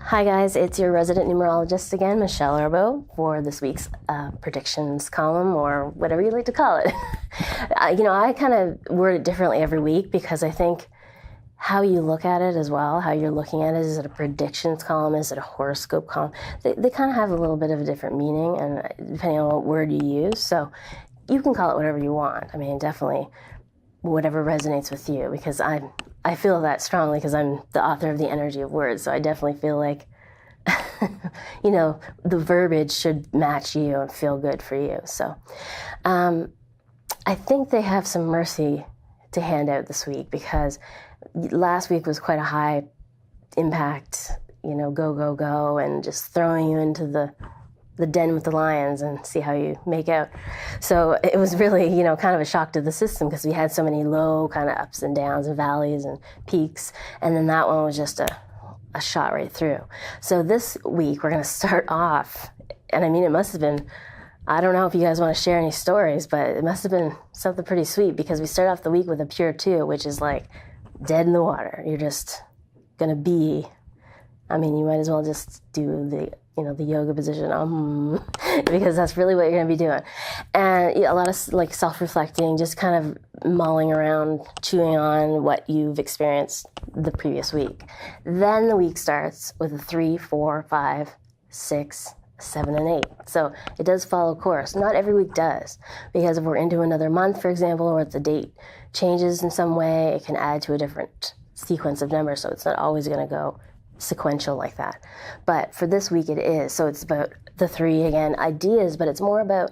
Hi guys, it's your resident numerologist again, Michelle Arbo, for this week's predictions column, or whatever you like to call it. I kind of word it differently every week because I think how you look at it as well, how you're looking at it, is it a predictions column, is it a horoscope column? They kind of have a little bit of a different meaning, and depending on what word you use, so you can call it whatever you want. I mean, definitely whatever resonates with you, because I feel that strongly because I'm the author of The Energy of Words, so I definitely feel like, the verbiage should match you and feel good for you. So I think they have some mercy to hand out this week, because last week was quite a high impact, go, go, go, and just throwing you into the den with the lions and see how you make out. So it was really, kind of a shock to the system, because we had so many low kind of ups and downs and valleys and peaks. And then that one was just a shot right through. So this week we're going to start off, and I mean, it must have been, I don't know if you guys want to share any stories, but it must have been something pretty sweet, because we start off the week with a pure 2, which is like dead in the water. You're just going to be, you might as well just do the yoga position, because that's really what you're going to be doing. And a lot of self-reflecting, just kind of mulling around, chewing on what you've experienced the previous week. Then the week starts with a 3, 4, 5, 6, 7, and 8. So it does follow course. Not every week does, because if we're into another month, for example, or if the date changes in some way, it can add to a different sequence of numbers. So it's not always going to go sequential like that. But for this week it is. So it's about the 3, again, ideas, but it's more about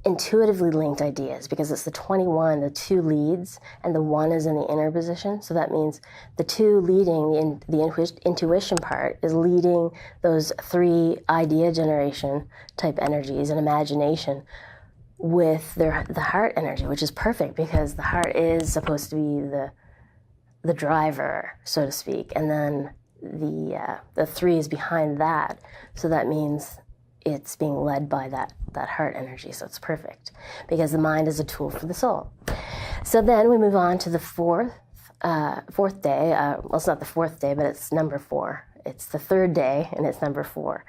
intuitively linked ideas, because it's the 21, the 2 leads, and the 1 is in the inner position. So that means the 2 leading, the intuition part is leading those 3 idea generation type energies and imagination with the heart energy, which is perfect, because the heart is supposed to be the driver, so to speak, and then the 3 is behind that, so that means it's being led by that heart energy. So it's perfect, because the mind is a tool for the soul. So then we move on to the fourth day. Well, it's not the 4th day, but it's number 4. It's the 3rd day, and it's number 4,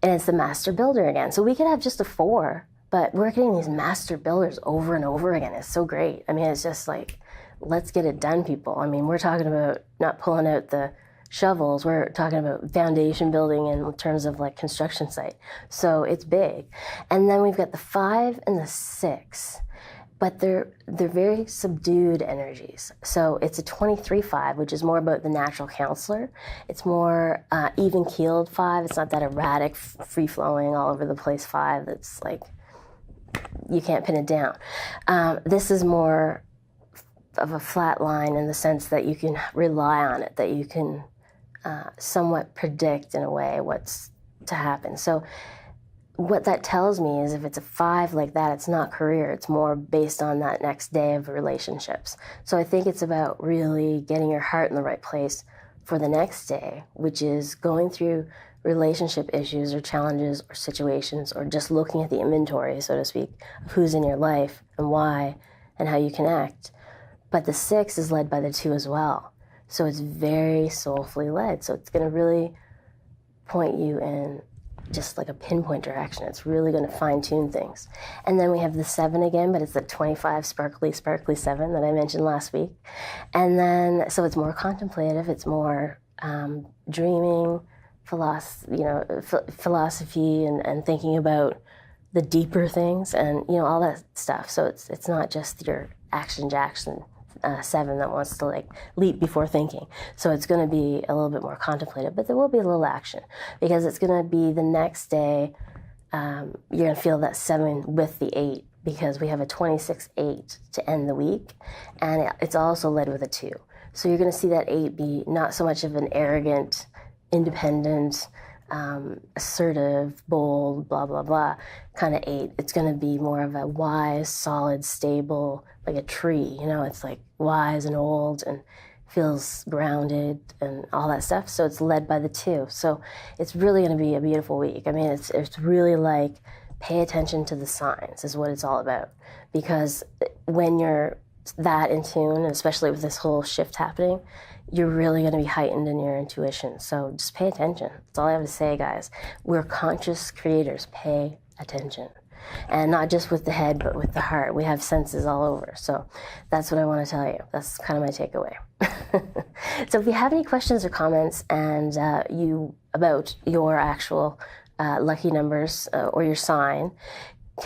and it's the master builder again. So we could have just a 4, but we're getting these master builders over and over again. It's so great. It's just like, let's get it done, people. We're talking about not pulling out the shovels. We're talking about foundation building in terms of like construction site. So it's big. And then we've got the 5 and the 6, but they're very subdued energies. So it's a 23-5, which is more about the natural counselor. It's more even-keeled 5. It's not that erratic, free-flowing, all over the place 5 that's like, you can't pin it down. This is more of a flat line, in the sense that you can rely on it, that you can somewhat predict in a way what's to happen. So what that tells me is, if it's a 5 like that, it's not career. It's more based on that next day of relationships. So I think it's about really getting your heart in the right place for the next day, which is going through relationship issues or challenges or situations, or just looking at the inventory, so to speak, of who's in your life and why and how you connect. But the 6 is led by the 2 as well. So it's very soulfully led. So it's going to really point you in just like a pinpoint direction. It's really going to fine-tune things. And then we have the 7 again, but it's the 25 sparkly 7 that I mentioned last week. And then, so it's more contemplative. It's more dreaming, philosophy, and thinking about the deeper things, and all that stuff. So it's not just your action Jackson 7 that wants to like leap before thinking. So it's going to be a little bit more contemplative, but there will be a little action, because it's going to be the next day. You're going to feel that 7 with the 8, because we have a 26-8 to end the week, and it's also led with a 2. So you're going to see that 8 be not so much of an arrogant, independent, assertive, bold, blah, blah, blah kind of 8. It's going to be more of a wise, solid, stable, like a tree. It's like wise and old and feels grounded and all that stuff. So it's led by the 2. So it's really going to be a beautiful week. I mean, it's really like pay attention to the signs is what it's all about. Because when you're that in tune, especially with this whole shift happening, you're really going to be heightened in your intuition. So just pay attention. That's all I have to say, guys. We're conscious creators. Pay attention. And not just with the head, but with the heart. We have senses all over. So that's what I want to tell you. That's kind of my takeaway. So if you have any questions or comments and about your actual lucky numbers or your sign,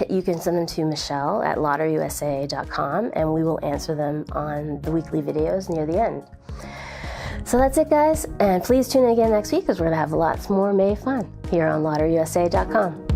you can send them to Michelle at lotteryusa.com, and we will answer them on the weekly videos near the end. So that's it, guys. And please tune in again next week because we're going to have lots more May fun here on lotteryusa.com.